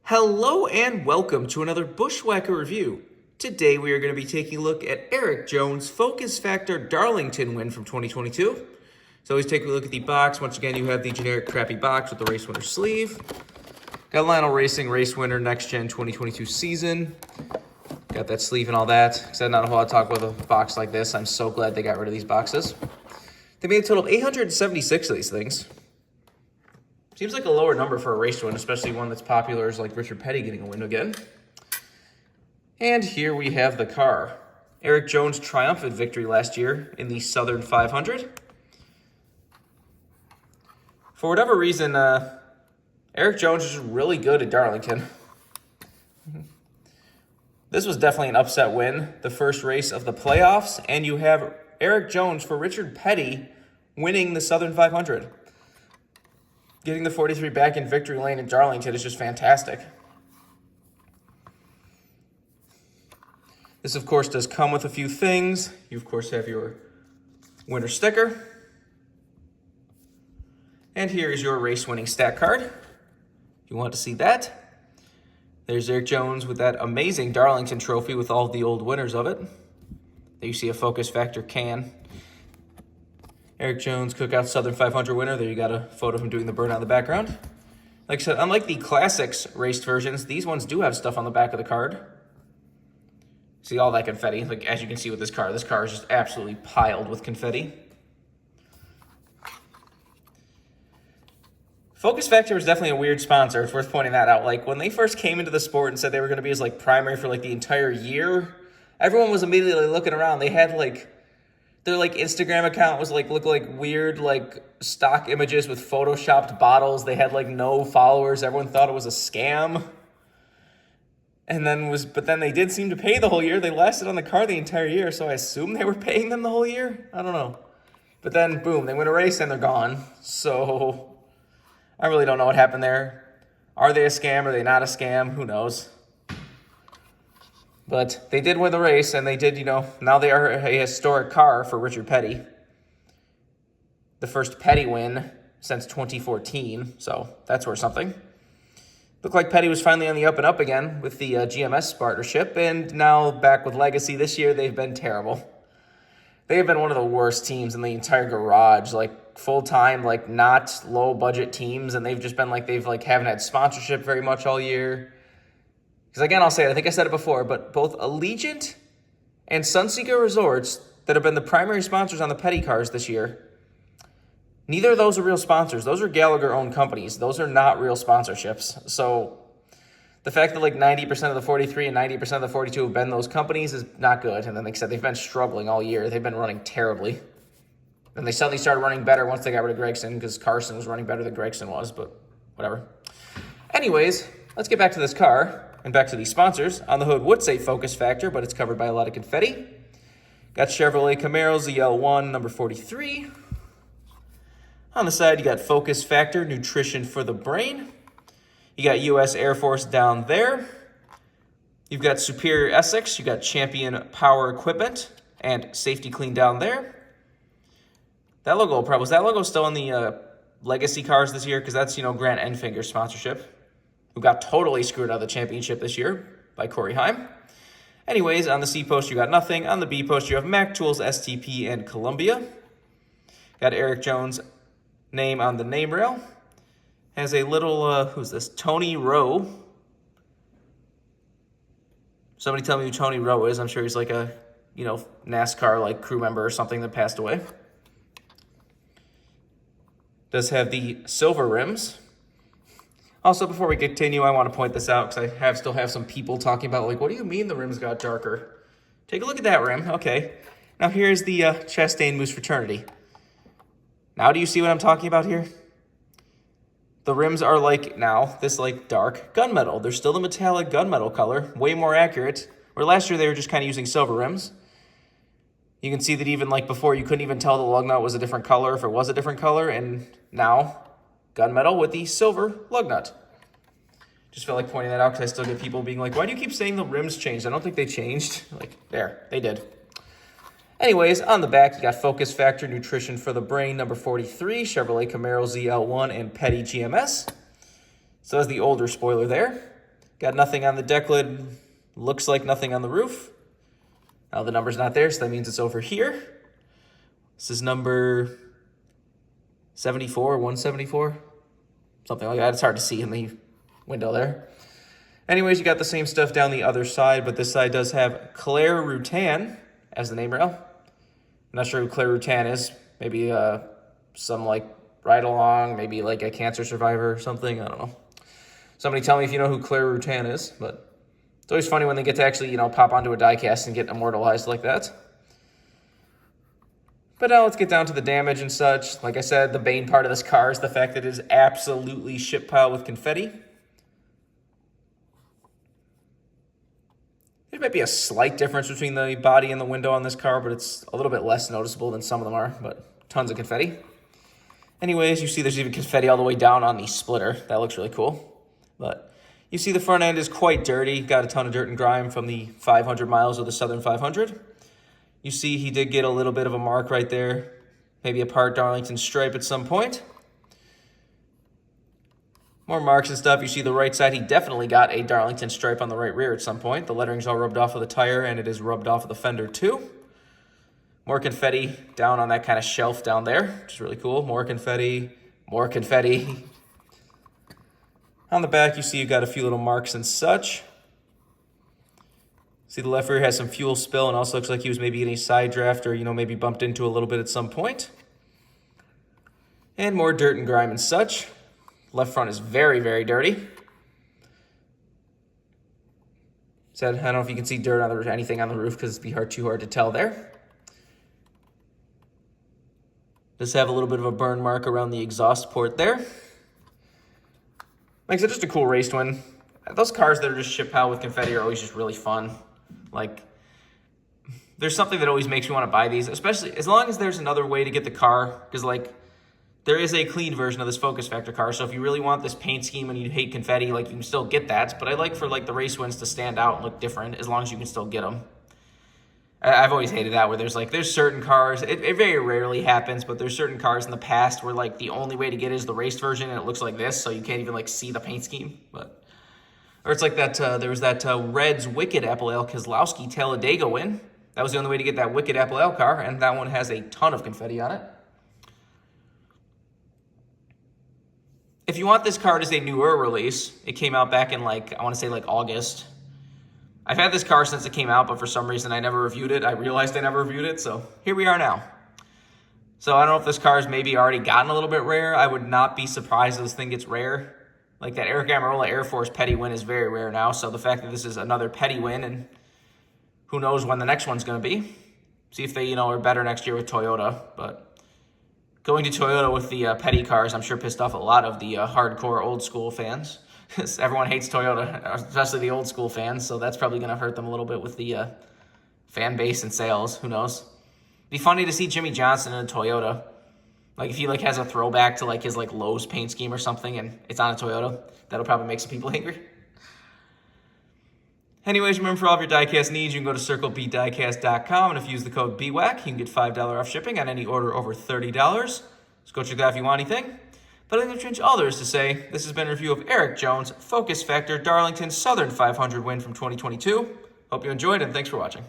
Hello and welcome to another Bushwhacker review. Today we are going to be taking a look at Erik Jones' Focus Factor Darlington win from 2022. So always take a look at the box. Once again, you have the generic crappy box with the race winner sleeve. Got Lionel Racing race winner next gen 2022 season. Got that sleeve and all that. Because not a whole lot to talk about a box like this. I'm so glad they got rid of these boxes. They made a total of 876 of these things. Seems like a lower number for a race win, especially one that's popular as like Richard Petty getting a win again. And here we have the car. Erik Jones' triumphant victory last year in the Southern 500. For whatever reason, Erik Jones is really good at Darlington. This was definitely an upset win, the first race of the playoffs, and you have Erik Jones for Richard Petty winning the Southern 500. Getting the 43 back in victory lane at Darlington is just fantastic. This, of course, does come with a few things. You, of course, have your winner sticker. And here is your race-winning stat card, if you want to see that. There's Erik Jones with that amazing Darlington trophy with all the old winners of it. There you see a Focus Factor can. Erik Jones, Cookout Southern 500 winner. There you got a photo of him doing the burnout in the background. Like I said, unlike the Classics raced versions, these ones do have stuff on the back of the card. See all that confetti? Like, as you can see with this car is just absolutely piled with confetti. Focus Factor is definitely a weird sponsor. It's worth pointing that out. Like, when they first came into the sport and said they were going to be as like primary for like the entire year, everyone was immediately looking around. They had like their like Instagram account was like look like weird like stock images with photoshopped bottles. They had like no followers. Everyone thought it was a scam. But then they did seem to pay the whole year. They lasted on the car the entire year, so I assume they were paying them the whole year. I don't know. But then boom, they win a race and they're gone. So I really don't know what happened there. Are they a scam? Are they not a scam? Who knows? But they did win the race, and they did, now they are a historic car for Richard Petty. The first Petty win since 2014, so that's worth something. Looked like Petty was finally on the up and up again with the GMS partnership, and now back with Legacy this year, they've been terrible. They have been one of the worst teams in the entire garage, like full-time, like not low-budget teams, and they've just been like, haven't had sponsorship very much all year. Because again, I'll say it, I think I said it before, but both Allegiant and Sunseeker Resorts that have been the primary sponsors on the Petty cars this year, neither of those are real sponsors. Those are Gallagher-owned companies. Those are not real sponsorships. So the fact that like 90% of the 43 and 90% of the 42 have been those companies is not good. And then like I said, they've been struggling all year. They've been running terribly. And they suddenly started running better once they got rid of Gregson because Carson was running better than Gregson was, but whatever. Anyways, let's get back to this car. And back to the sponsors. On the hood would say Focus Factor, but it's covered by a lot of confetti. Got Chevrolet Camaro ZL1 number 43. On the side, you got Focus Factor, Nutrition for the Brain. You got U.S. Air Force down there. You've got Superior Essex. You got Champion Power Equipment and Safety Clean down there. That logo, was that logo still in the Legacy cars this year? Because that's, Grant Enfinger's sponsorship, who got totally screwed out of the championship this year by Corey Heim. Anyways, on the C post, you got nothing. On the B post, you have Mac Tools, STP, and Columbia. Got Erik Jones' name on the name rail. Has a little, who's this? Tony Rowe. Somebody tell me who Tony Rowe is. I'm sure he's like a, NASCAR like crew member or something that passed away. Does have the silver rims. Also, before we continue, I want to point this out because I still have some people talking about, like, what do you mean the rims got darker? Take a look at that rim. Okay. Now, here's the Chastain Moose Fraternity. Now, do you see what I'm talking about here? The rims are, this, dark gunmetal. They're still the metallic gunmetal color, way more accurate. Where last year, they were just kind of using silver rims. You can see that even, before, you couldn't even tell the lug nut was a different color if it was a different color, and now gunmetal with the silver lug nut. Just felt like pointing that out because I still get people being like, why do you keep saying the rims changed? I don't think they changed. There, they did. Anyways, on the back, you got Focus Factor, Nutrition for the Brain, number 43, Chevrolet Camaro ZL1, and Petty GMS. So that's the older spoiler there. Got nothing on the deck lid. Looks like nothing on the roof. Now the number's not there, so that means it's over here. This is number 74, 174, something like that. It's hard to see in the window there. Anyways, you got the same stuff down the other side, but this side does have Claire Rutan as the name rail. I'm not sure who Claire Rutan is. Maybe some like ride along, maybe like a cancer survivor or something. I don't know. Somebody tell me if you know who Claire Rutan is, but it's always funny when they get to actually, you know, pop onto a diecast and get immortalized like that. But now let's get down to the damage and such. Like I said, the main part of this car is the fact that it is absolutely shit piled with confetti. There might be a slight difference between the body and the window on this car, but it's a little bit less noticeable than some of them are, but tons of confetti. Anyways, you see there's even confetti all the way down on the splitter. That looks really cool. But you see the front end is quite dirty. Got a ton of dirt and grime from the 500 miles of the Southern 500. You see he did get a little bit of a mark right there. Maybe a part Darlington stripe at some point. More marks and stuff. You see the right side, he definitely got a Darlington stripe on the right rear at some point. The lettering's all rubbed off of the tire, and it is rubbed off of the fender too. More confetti down on that kind of shelf down there, which is really cool. More confetti, more confetti. On the back, you see you got a few little marks and such. See the left rear has some fuel spill, and also looks like he was maybe getting side draft or, you know, maybe bumped into a little bit at some point. And more dirt and grime and such. Left front is very, very dirty. Said, I don't know if you can see dirt on the, anything on the roof because it'd be too hard to tell there. Does have a little bit of a burn mark around the exhaust port there. Makes it just a cool race twin. Those cars that are just shit piled with confetti are always just really fun. Like, there's something that always makes me want to buy these, especially as long as there's another way to get the car, because like, there is a clean version of this Focus Factor car, so if you really want this paint scheme and you hate confetti, like, you can still get that, but I like for, like, the race wins to stand out and look different, as long as you can still get them. I've always hated that, where there's certain cars, it very rarely happens, but there's certain cars in the past where, like, the only way to get it is the race version, and it looks like this, so you can't even, like, see the paint scheme, but... Or it's like that, there was that Reds Wicked Apple Ale Kozlowski Talladega win. That was the only way to get that Wicked Apple Ale car, and that one has a ton of confetti on it. If you want this car as a newer release, it came out back in, like, I want to say, like, August. I've had this car since it came out, but for some reason I never reviewed it. I realized I never reviewed it, so here we are now. So I don't know if this car has maybe already gotten a little bit rare. I would not be surprised if this thing gets rare. Like, that Erik Amarola Air Force petty win is very rare now, so the fact that this is another petty win, and who knows when the next one's going to be. See if they, you know, are better next year with Toyota, but... Going to Toyota with the petty cars, I'm sure pissed off a lot of the hardcore old school fans. Everyone hates Toyota, especially the old school fans, so that's probably going to hurt them a little bit with the fan base and sales. Who knows? Be funny to see Jimmy Johnson in a Toyota. Like, if he, like, has a throwback to, like, his, like, Lowe's paint scheme or something, and it's on a Toyota, that'll probably make some people angry. Anyways, remember, for all of your diecast needs, you can go to circlebdiecast.com, and if you use the code BWhack, you can get $5 off shipping on any order over $30. So go check that out if you want anything. But I think that's all there is to say. This has been a review of Erik Jones' Focus Factor Darlington Southern 500 win from 2022. Hope you enjoyed, and thanks for watching.